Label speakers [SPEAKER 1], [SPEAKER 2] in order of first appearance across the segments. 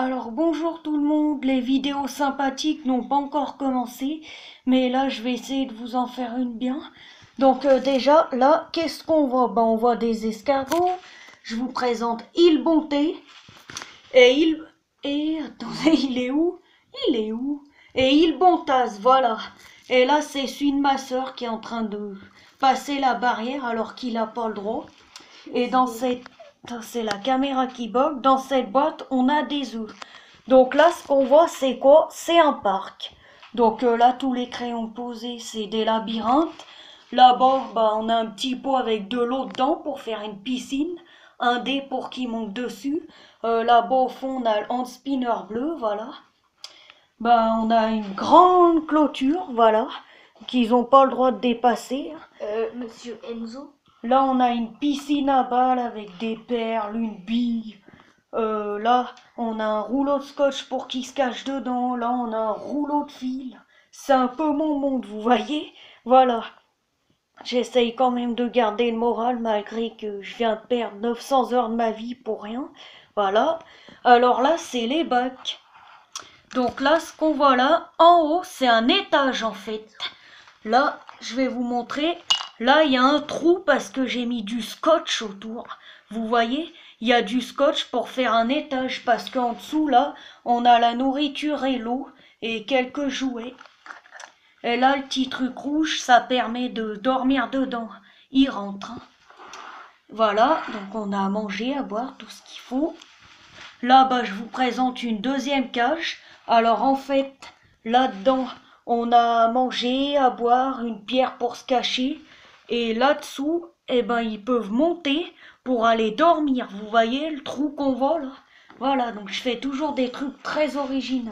[SPEAKER 1] Alors bonjour tout le monde, les vidéos sympathiques n'ont pas encore commencé, mais là je vais essayer de vous en faire une bien. Donc déjà là, qu'est-ce qu'on voit? On voit des escargots, je vous présente Île Bonté, attendez, il est où? Il est où? Et Île Bontasse, voilà. Et là c'est celui de ma soeur qui est en train de passer la barrière alors qu'il n'a pas le droit. Et dans cette... C'est la caméra qui bug. Dans cette boîte, on a des œufs. Donc là, ce qu'on voit, c'est quoi? C'est un parc. Donc là, tous les crayons posés, c'est des labyrinthes. Là-bas, on a un petit pot avec de l'eau dedans pour faire une piscine. Un dé pour qu'il monte dessus. Là-bas, au fond, on a le hand spinner bleu, voilà. On a une grande clôture, voilà, qu'ils n'ont pas le droit de dépasser.
[SPEAKER 2] Monsieur Enzo.
[SPEAKER 1] Là, on a une piscine à balles avec des perles, une bille. Là, on a un rouleau de scotch pour qu'il se cache dedans. Là, on a un rouleau de fil. C'est un peu mon monde, vous voyez? Voilà. J'essaye quand même de garder le moral malgré que je viens de perdre 900 heures de ma vie pour rien. Voilà. Alors là, c'est les bacs. Donc là, ce qu'on voit là, en haut, c'est un étage en fait. Là, je vais vous montrer. Là, il y a un trou parce que j'ai mis du scotch autour. Vous voyez, il y a du scotch pour faire un étage parce qu'en dessous, là, on a la nourriture et l'eau et quelques jouets. Et là, le petit truc rouge, ça permet de dormir dedans. Il rentre. Voilà, donc on a à manger, à boire, tout ce qu'il faut. Là, je vous présente une deuxième cage. Alors, en fait, là-dedans, on a à manger, à boire, une pierre pour se cacher. Et là-dessous, ils peuvent monter pour aller dormir. Vous voyez le trou qu'on voit là? Voilà, donc je fais toujours des trucs très originaux.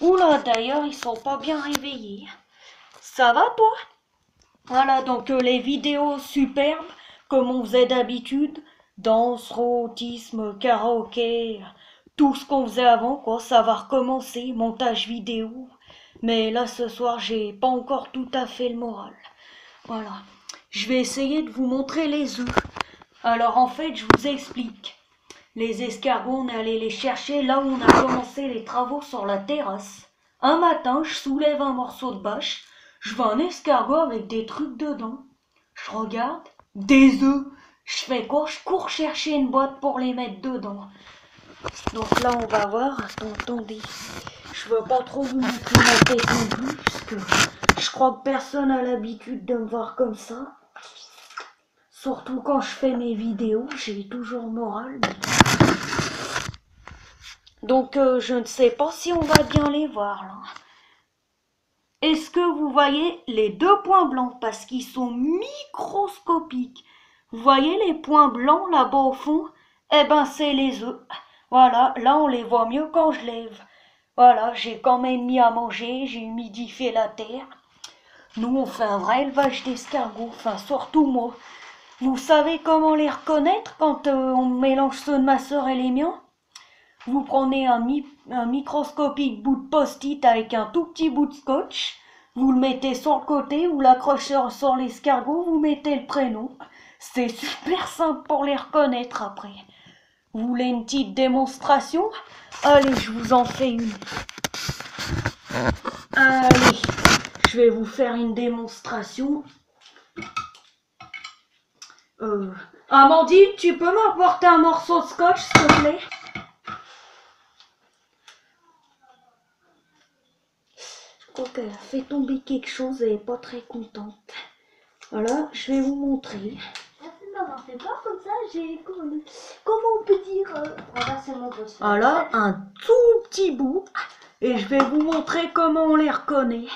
[SPEAKER 1] Oula, d'ailleurs, ils sont pas bien réveillés. Ça va, toi? Voilà, donc les vidéos superbes, comme on faisait d'habitude, danse, autisme, karaoké, tout ce qu'on faisait avant, quoi, ça va recommencer, montage vidéo. Mais là, ce soir, j'ai pas encore tout à fait le moral. Voilà. Je vais essayer de vous montrer les œufs. Alors, en fait, je vous explique. Les escargots, on est allé les chercher là où on a commencé les travaux sur la terrasse. Un matin, je soulève un morceau de bâche. Je vois un escargot avec des trucs dedans. Je regarde, des œufs. Je fais quoi? Je cours chercher une boîte pour les mettre dedans. Donc là, on va voir. Attendez. Je veux pas trop vous montrer ma tête non plus, parce que je crois que personne n'a l'habitude de me voir comme ça. Surtout quand je fais mes vidéos, j'ai toujours le moral. Donc je ne sais pas si on va bien les voir là. Est-ce que vous voyez les deux points blancs parce qu'ils sont microscopiques? Vous voyez les points blancs là-bas au fond? C'est les œufs. Voilà, là on les voit mieux quand je lève. Voilà, j'ai quand même mis à manger, j'ai humidifié la terre. Nous on fait un vrai élevage d'escargots, enfin surtout moi. Vous savez comment les reconnaître quand on mélange ceux de ma soeur et les miens? Vous prenez un microscopique bout de post-it avec un tout petit bout de scotch, vous le mettez sur le côté, vous l'accrochez sur l'escargot, vous mettez le prénom. C'est super simple pour les reconnaître après. Vous voulez une petite démonstration? Allez, je vous en fais une. Allez, je vais vous faire une démonstration. Amandine, tu peux m'apporter un morceau de scotch, s'il te plaît? Je crois qu'elle a fait tomber quelque chose, elle est pas très contente. Voilà, je vais vous montrer.
[SPEAKER 2] Merci de m'avoir fait peur comme ça, j'ai... Comment on peut dire c'est mon boss.
[SPEAKER 1] Voilà, un tout petit bout. Et je vais vous montrer comment on les reconnaît.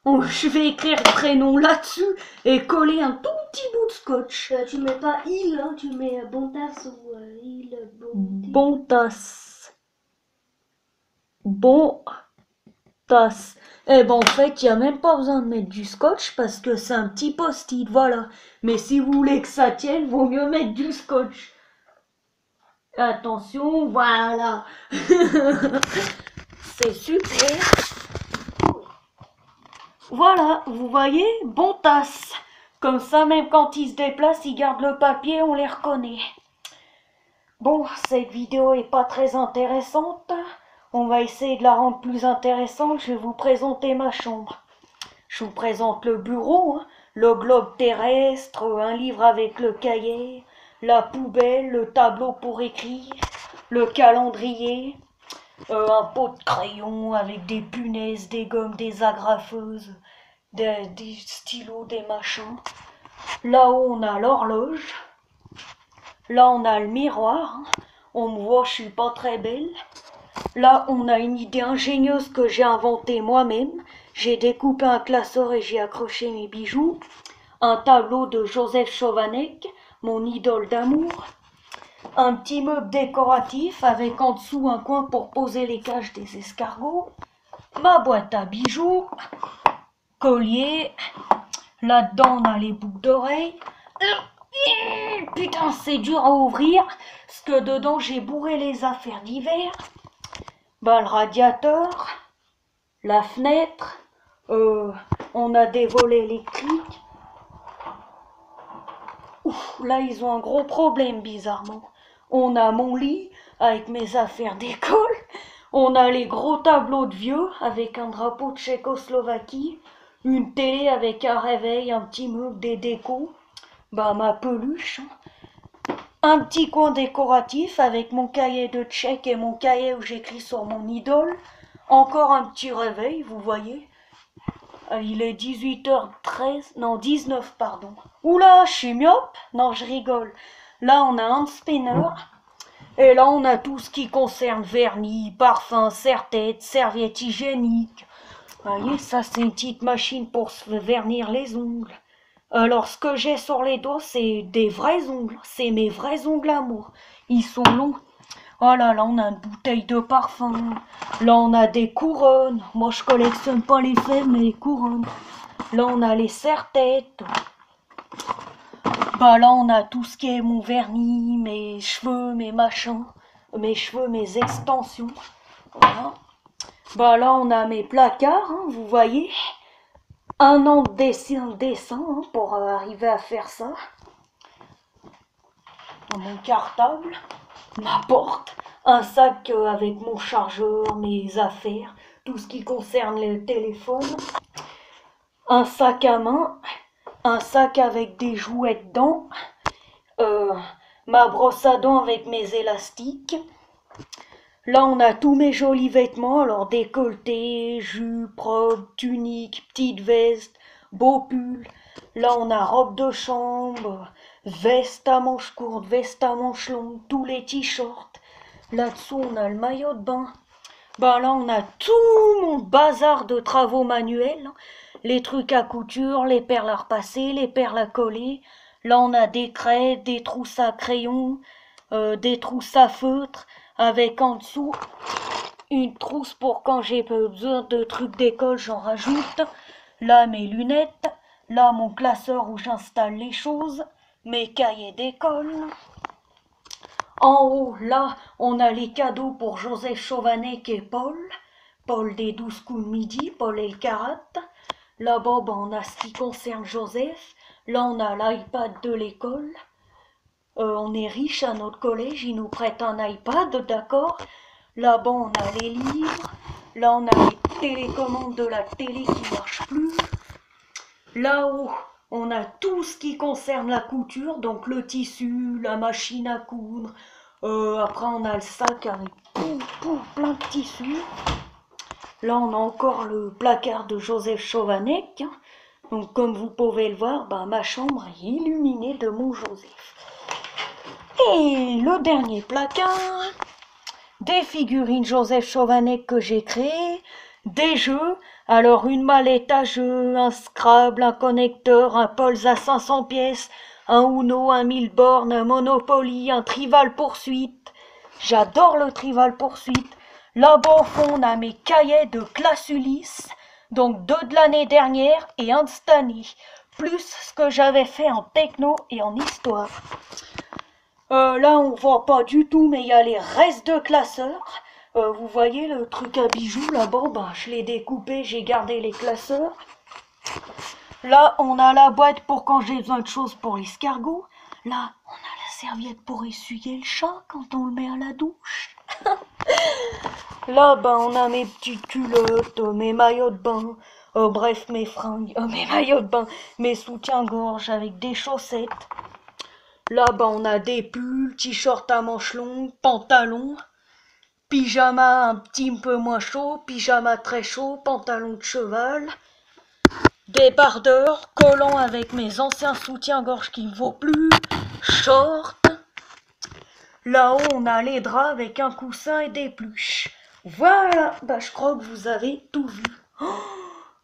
[SPEAKER 1] Je vais écrire le prénom là-dessus et coller un tout petit bout de scotch.
[SPEAKER 2] Tu mets pas il, hein, tu mets Bontas ou il,
[SPEAKER 1] Bontas. Bontas. En fait, il n'y a même pas besoin de mettre du scotch parce que c'est un petit post-it, voilà. Mais si vous voulez que ça tienne, vaut mieux mettre du scotch. Attention, voilà. C'est super. Voilà, vous voyez, Bontas. Comme ça, même quand ils se déplacent, ils gardent le papier, on les reconnaît. Bon, cette vidéo est pas très intéressante. On va essayer de la rendre plus intéressante. Je vais vous présenter ma chambre. Je vous présente le bureau, hein, le globe terrestre, un livre avec le cahier, la poubelle, le tableau pour écrire, le calendrier, un pot de crayon avec des punaises, des gommes, des agrafeuses, des stylos, des machins. Là-haut, on a l'horloge. Là, on a le miroir. On me voit, je suis pas très belle. Là, on a une idée ingénieuse que j'ai inventée moi-même. J'ai découpé un classeur et j'ai accroché mes bijoux. Un tableau de Joseph Chovanec, mon idole d'amour. Un petit meuble décoratif avec en dessous un coin pour poser les cages des escargots. Ma boîte à bijoux. Collier. Là-dedans, on a les boucles d'oreilles. Putain, c'est dur à ouvrir, parce que dedans, j'ai bourré les affaires d'hiver. Bah, le radiateur, la fenêtre, on a des volets électriques. Ouf, là, ils ont un gros problème, bizarrement. On a mon lit, avec mes affaires d'école. On a les gros tableaux de vieux, avec un drapeau de Tchécoslovaquie. Une télé avec un réveil, un petit meuble, des décos. Bah, ma peluche. Un petit coin décoratif avec mon cahier de tchèque et mon cahier où j'écris sur mon idole. Encore un petit réveil, vous voyez. Il est 18h13, non 19 pardon. Oula, je suis myope. Non, je rigole. Là, on a un spinner. Et là, on a tout ce qui concerne vernis, parfum, serre-tête, serviette hygiénique. Vous voyez, ça, c'est une petite machine pour se vernir les ongles. Alors, ce que j'ai sur les doigts, c'est des vrais ongles. C'est mes vrais ongles à moi. Ils sont longs. Oh là là, on a une bouteille de parfum. Là, on a des couronnes. Moi, je collectionne pas les fèves, mais les couronnes. Là, on a les serre-têtes. Bah là, on a tout ce qui est mon vernis, mes cheveux, mes machins. Mes cheveux, mes extensions. Voilà. Bah là, on a mes placards, hein, vous voyez. Un an de dessin hein, pour arriver à faire ça. Mon cartable, ma porte, un sac avec mon chargeur, mes affaires, tout ce qui concerne le téléphone, un sac à main, un sac avec des jouets dedans, ma brosse à dents avec mes élastiques. Là, on a tous mes jolis vêtements, alors décolleté, jupe, robe, tunique, petite veste, beau pull. Là, on a robe de chambre, veste à manches courtes, veste à manches longues, tous les t-shirts. Là-dessous, on a le maillot de bain. Ben là, on a tout mon bazar de travaux manuels. Les trucs à couture, les perles à repasser, les perles à coller. Là, on a des craies, des trousses à crayon, des trousses à feutre, avec en dessous une trousse pour quand j'ai besoin de trucs d'école, j'en rajoute. Là, mes lunettes. Là, mon classeur où j'installe les choses. Mes cahiers d'école. En haut, là, on a les cadeaux pour Joseph Chovanec et Paul. Paul des 12 coups de midi, Paul et le Karat. Là-bas, ben, on a ce qui concerne Joseph. Là, on a l'iPad de l'école. On est riche à notre collège, ils nous prêtent un iPad, d'accord. Là-bas, on a les livres. Là, on a les télécommandes de la télé qui marchent plus. Là-haut, on a tout ce qui concerne la couture, donc le tissu, la machine à coudre. Après, on a le sac avec plein de tissus. Là, on a encore le placard de Joseph Chovanec. Donc, comme vous pouvez le voir, ben, ma chambre est illuminée de mon Joseph. Et le dernier placard, des figurines Joseph Chovanec que j'ai créées, des jeux, alors une mallette à jeux, un Scrabble, un connecteur, un Pulse à 500 pièces, un Uno, un 1000 bornes, un Monopoly, un Trivial Poursuite. J'adore le Trivial Poursuite. Là-bas au fond, on a mes cahiers de classe Ulysse, donc 2 de l'année dernière et 1 de cette année, plus ce que j'avais fait en techno et en histoire. Là, on voit pas du tout, mais il y a les restes de classeurs. Vous voyez le truc à bijoux là-bas, ben, je l'ai découpé, j'ai gardé les classeurs. Là, on a la boîte pour quand j'ai besoin de choses pour l'escargot. Là, on a la serviette pour essuyer le chat quand on le met à la douche. Là, ben, on a mes petites culottes, mes maillots de bain, bref, mes fringues, mes maillots de bain, mes soutiens-gorge avec des chaussettes. Là, ben, on a des pulls, t-shirts à manches longues, pantalons, pyjama un petit peu moins chaud, pyjama très chaud, pantalon de cheval, débardeur, collant avec mes anciens soutiens-gorge qui ne vaut plus, shorts. Là-haut, on a les draps avec un coussin et des pluches. Voilà, bah je crois que vous avez tout vu. Oh,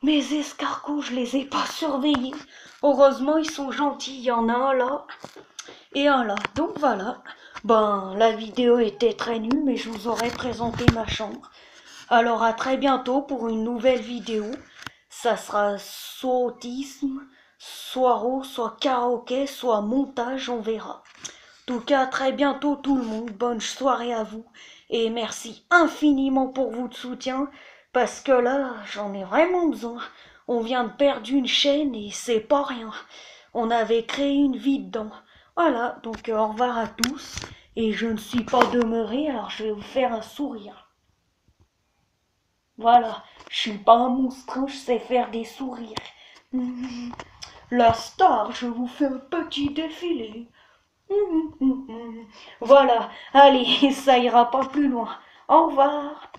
[SPEAKER 1] mes escargots, je les ai pas surveillés. Heureusement, ils sont gentils. Il y en a un là et un là. Donc voilà. Ben, la vidéo était très nulle, mais je vous aurais présenté ma chambre. Alors à très bientôt pour une nouvelle vidéo. Ça sera soit autisme, soit rose, soit karaoké, soit montage, on verra. En tout cas, à très bientôt tout le monde. Bonne soirée à vous. Et merci infiniment pour votre soutien. Parce que là, j'en ai vraiment besoin. On vient de perdre une chaîne et c'est pas rien. On avait créé une vie dedans. Voilà, donc au revoir à tous. Et je ne suis pas demeuré, alors je vais vous faire un sourire. Voilà, je suis pas un monstre, je sais faire des sourires. La star, je vous fais un petit défilé. Voilà, allez, ça ira pas plus loin. Au revoir.